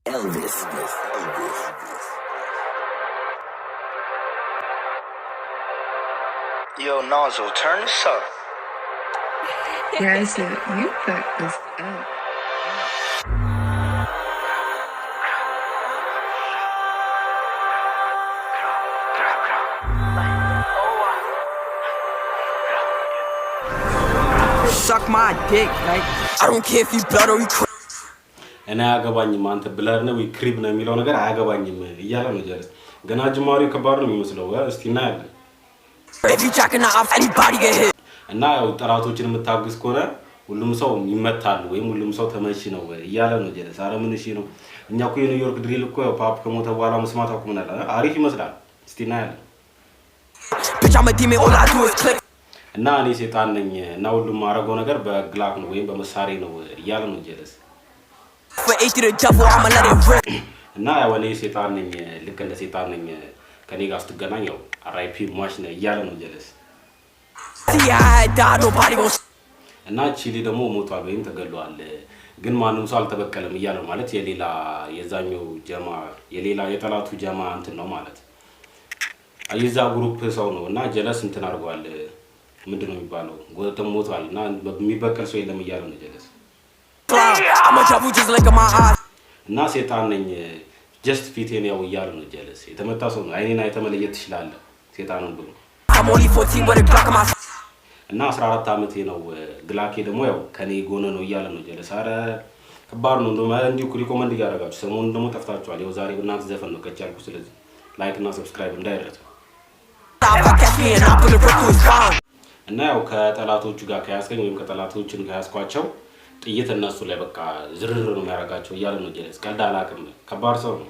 Elvis. Yo, Nozzle, turn this up. Yeah, I said, you fucked this up. Suck my dick, like I don't care if you blood or you እኔ አያገባኝም አንተ ብለር ነው ክሪብ ነው የሚለው ነገር አያገባኝም እያለ ነው ጀለስ ገና ጅማሬው ከባድ ነው የሚመስለው እስቲ እናያለን if you jacking off anybody get hit እና ያው ጠላቶችን የምታግስ ከሆነ ሁሉም ሰው ይመታል ወይም ሁሉም ሰው ተመሽ ነው እያለ ነው ጀለስ አረ ምን እሺ ነው እኛ እኮ የኒውዮርክ ድሪል እኮ ያው ፓፕ ከሞተ በኋላ መስማት አቁመናል አሪፍ ይመስላል እስቲ እናያለን bitch I'm a demon all I do is click እና እኔ ሰይጣን ነኝ እና ሁሉም ማረገው ነገር በግላክ ነው ወይም በመሳሪያ ነው እያለ ነው ጀለስ for 80 the devil I'ma let it rip እና ያው እኔ ሰይጣን ነኝ ልክ እንደ ሰይጣን ነኝ ከኔ ጋር ስትገናኝ ያው አራይፒ ማሽ ነው እያለ ነው ጀለስ see I die nobody gon እና ቺሊ ደግሞ ሞቷል ወይም ተገሏል ግን ማንንም ሰው አልተበቀለም እያለ ማለት የሌላ የዛኛው ጀማ የሌላ የጠላቱ ጀማ እንትን ነው ማለት አይዛ ግሩፕ ሰው ነው እና ጀለስ እንትን አድርጓል ምንድነው የሚባለው ጎተም ሞቷል እና በሚበቀል ሰው የለም እያለ ነው ጀለስ I'm a devil just like my eyes እና ሰይጣን ነኝ just ፊቴን ያው እያለ ነው ጀለስ የተመታ ሰው ነው አይኔና የተመለየት ይችላል ሰይጣን ነው ብሎ I'm only 14 with a Glock on my እና 14 አመቴ ነው ግላኬ ደግሞ ያው ከኔ ጎነ ነው እያለ ነው ጀለስ አረ ከባድ ነው እንደማ እንዲሁ ሪኮመንድ ያደርጋችሁ ሰሞኑን ደግሞ ጠፍታችኋል ያው ዛሬ በእናንተ ዘፈን ነው ከቻልኩ ስለዚህ ላይክ እና ሰብስክራይብ እንዳይረሳ እና ያው ከጠላቶቹ ጋር ከያስከኝ ወይም ከጠላቶችን ከያስኳቸው ጥይት እነሱ ላይ በቃ ዝርር ነው የሚያረጋቸው እያለ ነው ጀለስ ቀልድ አላቅም ከባድ ሰው ነው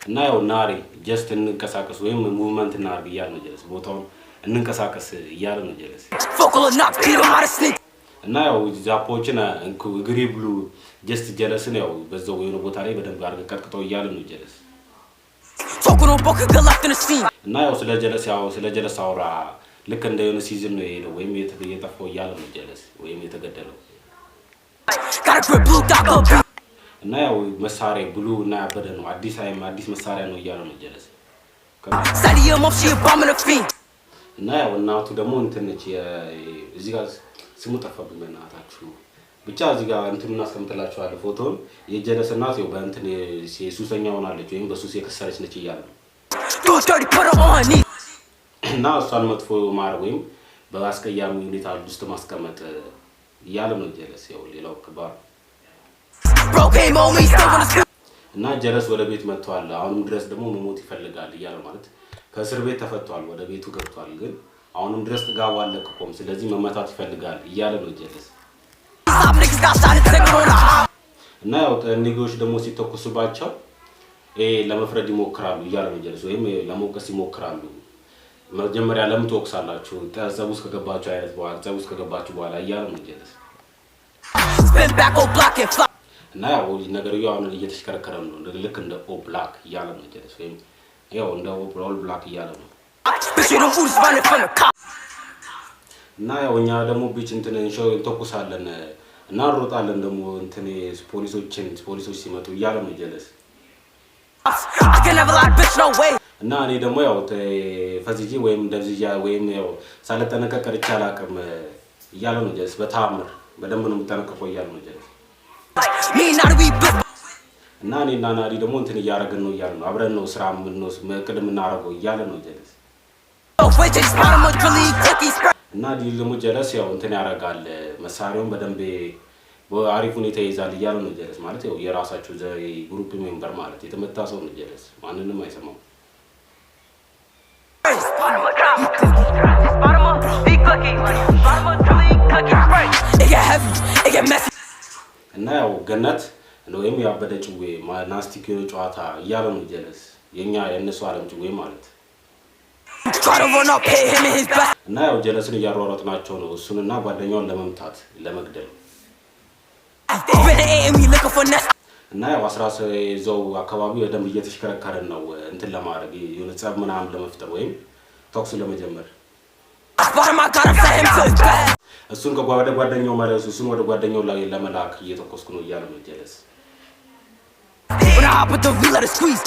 እና ያው ናሪ ጀስት እንንቀሳቀስ ወይም ሙቭመንት እናርግ እያለ ነው ጀለስ ቦታውን እንንቀሳቀስ እያለ ነው ጀለስ እና ያው ዛፖችን እግሪ ብሉ ጀስት ጀለስን ያው በዛው የሆነ ቦታ ላይ በደንብ አድርገህ ቀጥቅጠው እያለ ነው ጀለስ እና ያው ስለ ጀለስ አውራ ልክ እንደ የሆነ ሲዝን ነው የሄደው ወይም የተጠፋው እያለ ነው ጀለስ ወይም የተገደለው እና ያው መሳሪያ ብሉ እና ያበደ ነው አዲስ መሳሪያ ነው እያለ ነው ጀለስ እና ያው እናቱ ደግሞ እንትን ነች እዚህ ጋር ስሙ ጠፋብኝ በእናታችሁ ብቻ እዚህ ጋር እንትን እናስቀምጥላችኋለሁ ፎቶን የጀለስ እናት ያው በእንትን የሱሰኛ ሆናለች ወይም በሱስ የከሰረች ነች እያለ ነው እና እሷን መጥፎ ማድረግ ወይም በአስቀያሚ ሁኔታ ውስጥ ማስቀመጥ እያለ ነው ጀለስ ያው ሌላው ከባድ እና ጀለስ ወደ ቤት መጥቷል አሁንም ድረስ ደግሞ መሞት ይፈልጋል እያለ ማለት ከእስር ቤት ተፈቷል ወደ ቤቱ ገብቷል ግን አሁንም ድረስ ጥጋቡ አለቀቆም ስለዚህ መመታት ይፈልጋል እያለ ነው ጀለስ እና ያው ተንጊዎች ደግሞ ሲተኩሱባቸው ለመፍረድ ይሞክራሉ እያለ ነው ጀለስ ወይም ለሞቀስ ይሞክራሉ መጀመሪያ ለምን ተወክሳላችሁ ተዘቡስ ከገባችሁ አይነት በኋላ እያለ ነው ጀለስ እና ያው ነገርየው አሁን እየተሽከረከረ ነው ልክ እንደ ኦ ብላክ እያለ ነው ጀለስ ወይም ያው እንደ ኦል ብላክ እያለ ነው እና ያው እኛ ደግሞ ቢች እንትን እንተኩሳለን እና እንሮጣለን ደግሞ እንትን ፖሊሶች ሲመጡ እያለ ነው ጀለስ እና እኔ ደግሞ ያው ፈዝጂ ወይም ደብዝያ ወይም ያው ሳልጠነቀቅ ቀርቼ አላቅም እያለ ነው ጀለስ በታምር በደንብ ነው የምጠነቀቀው እያለ ነው ጀለስ እና እኔና ናዲ ደግሞ እንትን እያደረግን ነው እያለ ነው አብረን ነው ስራ ቅድም እናደርገው እያለ ነው ጀለስ እና ዲል ደግሞ ጀለስ ያው እንትን ያደርጋል መሳሪያውን በደንብ በአሪፍ ሁኔታ ይይዛል እያለ ነው ጀለስ ማለት ያው የራሳቸው ግሩፕ ሜምበር ማለት የተመታ ሰው ነው ጀለስ ማንንም አይሰማው እና ያው ገነት ወይም ያበደ ጭዌ ናስቲክ ጨዋታ እያለ ነው ጀለስ የነሱ ዓለም ጭዌ ማለት እና ያው ጀለስን እያሯሯጥናቸው ነው እሱንና ጓደኛውን ለመምታት ለመግደል እና ያው 10 ዘው አካባቢ በደንብ እየተሽከረከረን ነው እንትን ለማድረግ የሆነ ጸብ ምናምን ለመፍጠር ወይም ተኩስ ለመጀመር bottom, I gotta set him to his bed. እሱን ከጓደ ጓደኛው ማለት እሱን ወደ ጓደኛው ላይ ለመላክ እየተኮስኩ ነው እያለ ነው ጀለስ When I hop with the wheel, let it squeeze.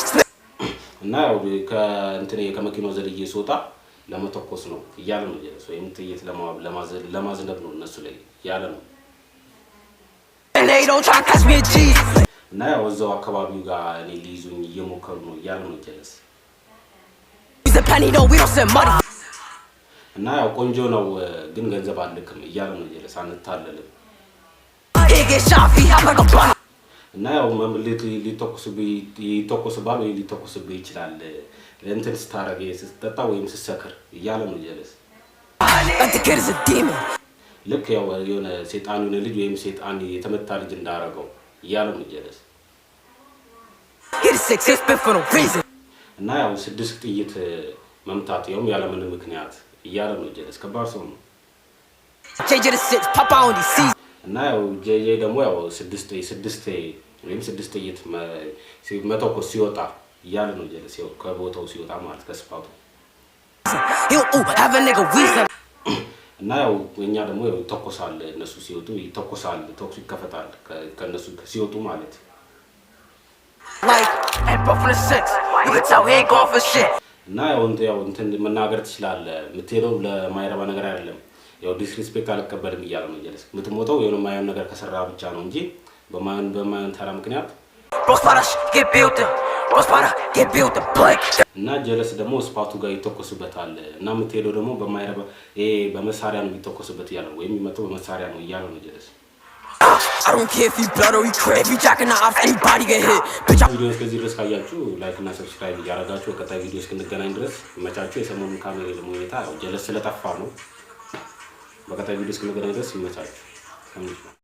እና ያው ከእንትን ከመኪናው ዘልዬ ስወጣ ለመተኮስ ነው እያለ ነው ጀለስ ወይም ጥይት ለማዝነብ ነው እነሱ ላይ እያለ ነው And they don't try to catch me a cheese. እና ያው እዛው አካባቢው ጋር እኔ ሊይዙኝ እየሞከሩ ነው እያለ ነው ጀለስ He's a penny, no, we don't send money. እና ያው ቆንጆ ነው ግን ገንዘብ አልልክም እያለ ነው ጀለስ አንታለልም He get shot, he hop like a bomb. እና ያው መምልት ሊተኮስባል ወይ ሊተኮስብህ ይችላል እንትን ስታረግ ስትጠጣ ወይም ስትሰክር እያለ ነው ጀለስ Like the kid is a demon. ልክ ያው የሆነ ሰይጣን የሆነ ልጅ ወይም ሰይጣን የተመታ ልጅ እንዳረገው እያለ ነው ጀለስ Hit a 6 spit for no reason. እና ያው 6 ጥይት መምታት ያው ያለ ምንም ምክንያት እያለ ነው ጀለስ ከባድ ሰው ነው JJ the 6, Papa on these seas. እና ያው ጄጄ ደግሞ ያው 6 ወይም 6 ጥይት መተኮስ ሲወጣ እያለ ነው ጀለስ ያው ከቦታው ሲወጣ ማለት ከስፋቱ He'll have a nigga wheezing. እና ያው እኛ ደግሞ ያው ተኮሳል እነሱ ሲወጡ ይተኮሳል ተኩስ ይከፈታል ከነሱ ሲወጡ ማለት Like, and bro from the 6, you can tell he ain't going for shit. እና ያው እንትን መናገር ትችላለህ የምትሄደው ለማይረባ ነገር አይደለም ያው ዲስሪስፔክት አልቀበልም እያለ ነው ጀለስ የምትሞተው የሆነ ማየን ነገር ከሰራ ብቻ ነው እንጂ በማየን ተራ ምክንያት Bros para get built up. Bros para get built up. Like. እና ጀለስ ደግሞ ስፓቱ ጋር ይተኮስበታል እና የምትሄደው ደግሞ በማይረባ በመሳሪያ ነው የሚተኮስበት እያለ ነው ወይም የሚመጣው በመሳሪያ ነው እያለ ነው ጀለስ I don't care if you blood or you crave. You jacking the ops, anybody get hit. Bitch, ቪዲዮ እስከዚህ ድረስ ካያችሁ ላይክ እና ሰብስክራይብ እያደረጋችሁ በቀጣይ ቪዲዮ እስክንገናኝ ድረስ ይመቻችሁ የሰሞኑን ካሜራ ደግሞ ሁኔታ ያው ጀለስ ስለጠፋ ነው በቀጣይ ቪዲዮ እስክንገናኝ ድረስ ይመቻችሁ